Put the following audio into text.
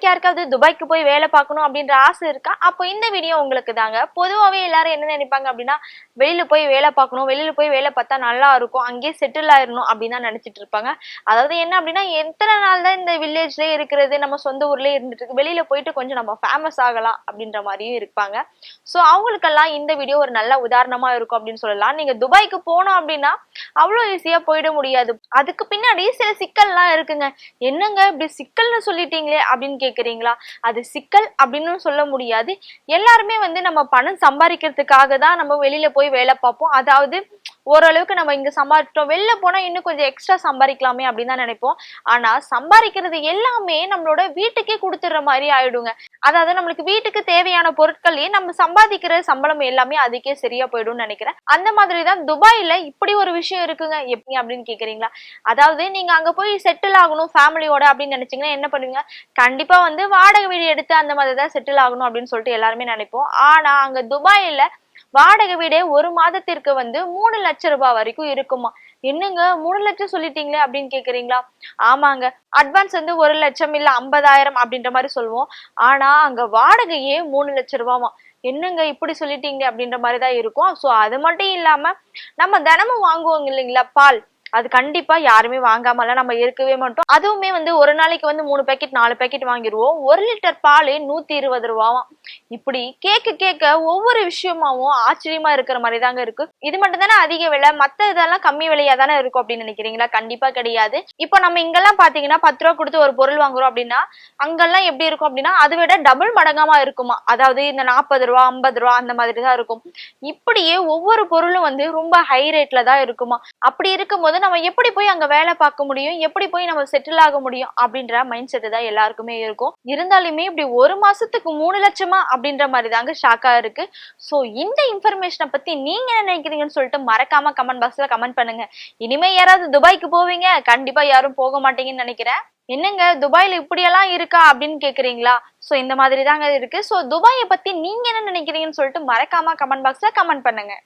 உங்களுக்கு யாருக்காவது துபாய்க்கு போய் வேலை பார்க்கணும் அப்படின்ற ஆசை இருக்கா? அப்போ இந்த வீடியோ உங்களுக்கு தாங்க. பொதுவாகவே எல்லாரும் என்ன நினைப்பாங்க அப்படின்னா, வெளியில போய் வேலை பார்க்கணும், வெளியில போய் வேலை பார்த்தா நல்லா இருக்கும், அங்கேயே செட்டில் ஆயிடணும் அப்படின்னு தான் நினைச்சிட்டு இருப்பாங்க. அதாவது என்ன அப்படின்னா, எத்தனை நாள் தான் இந்த வில்லேஜ்லயே இருக்கிறது, நம்ம சொந்த ஊர்லயே இருந்துட்டு இருக்கு, வெளியில போயிட்டு கொஞ்சம் நம்ம ஃபேமஸ் ஆகலாம் அப்படின்ற மாதிரியும் இருப்பாங்க. ஸோ அவங்களுக்கெல்லாம் இந்த வீடியோ ஒரு நல்ல உதாரணமா இருக்கும் அப்படின்னு சொல்லலாம். நீங்க துபாய்க்கு போனோம் அப்படின்னா அவ்வளோ ஈஸியா போயிட முடியாது. அதுக்கு பின்னாடி சில சிக்கல்லாம் இருக்குங்க. என்னங்க இப்படி சிக்கல்னு சொல்லிட்டீங்களே அப்படின்னு கேக்குறீங்களா? அது சிக்கல் அப்படின்னு சொல்ல முடியாது. எல்லாருமே நம்ம பணம் சம்பாதிக்கிறதுக்காக தான் நம்ம வெளியில போய் வேலை பார்ப்போம். அதாவது ஓரளவுக்கு நம்ம இங்க சம்பாதிச்சிட்டோம், வெளில போனா இன்னும் கொஞ்சம் எக்ஸ்ட்ரா சம்பாதிக்கலாமே அப்படின்னு தான் நினைப்போம். ஆனா சம்பாதிக்கிறது எல்லாமே நம்மளோட வீட்டுக்கே கொடுத்துடுற மாதிரி ஆயிடுங்க. அதாவது நம்மளுக்கு வீட்டுக்கு தேவையான பொருட்களே நம்ம சம்பாதிக்கிற சம்பளம் எல்லாமே அதுக்கே சரியா போயிடும்னு நினைக்கிறேன். அந்த மாதிரிதான் துபாயில இப்படி ஒரு விஷயம் இருக்குங்க. எப்படி அப்படின்னு கேக்குறீங்களா? அதாவது நீங்க அங்க போய் செட்டில் ஆகணும் ஃபேமிலியோட அப்படின்னு நினைச்சீங்கன்னா என்ன பண்ணுவீங்க? கண்டிப்பா வாடகை வீடு எடுத்து அந்த மாதிரி தான் செட்டில் ஆகணும் அப்படின்னு சொல்லிட்டு எல்லாருமே நினைப்போம். ஆனா அங்க துபாயில வாடகை வீடே ஒரு மாதத்திற்கு 3 லட்சம் ரூபாய் வரைக்கும் இருக்குமா? என்னங்க 3 லட்சம் சொல்லிட்டீங்களே அப்படின்னு கேக்குறீங்களா? ஆமாங்க, அட்வான்ஸ் 1 லட்சம் இல்ல 50,000 அப்படின்ற மாதிரி சொல்லுவோம். ஆனா அங்க வாடகையே 3 லட்சம் ரூபாமா. என்னங்க இப்படி சொல்லிட்டீங்க அப்படின்ற மாதிரிதான் இருக்கும். சோ அது மட்டும் இல்லாம நம்ம தினமும் வாங்குவோங்க இல்லைங்களா பால், அது கண்டிப்பா யாருமே வாங்காமலாம் நம்ம இருக்கவே மாட்டோம். அதுவுமே ஒரு நாளைக்கு 3 பேக்கெட் 4 பேக்கெட் வாங்கிடுவோம். 1 லிட்டர் பால் 120 ரூபாவாம். இப்படி கேட்க ஒவ்வொரு விஷயமாவும் ஆச்சரியமா இருக்கிற மாதிரி தாங்க இருக்கு. இது மட்டும் தானே அதிக விலை, மத்த இதெல்லாம் கம்மி விலையா தானே இருக்கும் அப்படின்னு நினைக்கிறீங்களா? கண்டிப்பா கிடையாது. இப்போ நம்ம இங்கெல்லாம் பாத்தீங்கன்னா 10 ரூபா கொடுத்து ஒரு பொருள் வாங்குறோம் அப்படின்னா அங்கெல்லாம் எப்படி இருக்கும் அப்படின்னா அதை விட டபுள் மடங்காமா இருக்குமா. அதாவது இந்த 40 ரூபா 50 ரூபா அந்த மாதிரி தான் இருக்கும். இப்படியே ஒவ்வொரு பொருளும் ரொம்ப ஹை ரேட்ல தான் இருக்குமா. அப்படி இருக்கும்போது நம்ம எப்படி போய் அங்க வேலை பார்க்க முடியும், எப்படி போய் நம்ம செட்டில் ஆக முடியும் அப்படின்ற மைண்ட் செட் தான் எல்லாருக்குமே இருக்கும். இருந்தாலுமே இப்படி ஒரு மாசத்துக்கு 3 லட்சமா அப்படின்ற மாதிரி தாங்க ஷாக்கா இருக்கு. சோ இந்த இன்ஃபர்மேஷனை பத்தி நீங்க என்ன நினைக்கிறீங்கன்னு சொல்லிட்டு மறக்காம கமெண்ட் பாக்ஸ்ல கமெண்ட் பண்ணுங்க. இனிமே யாராவது துபாய்க்கு போவீங்க? கண்டிப்பா யாரும் போக மாட்டீங்கன்னு நினைக்கிறேன். என்னங்க துபாயில இப்படியெல்லாம் இருக்கா அப்படின்னு கேக்குறீங்களா? சோ இந்த மாதிரி தாங்க இருக்கு. சோ துபாயை பத்தி நீங்க என்ன நினைக்கிறீங்கன்னு சொல்லிட்டு மறக்காம கமெண்ட் பாக்ஸ்ல கமெண்ட் பண்ணுங்க.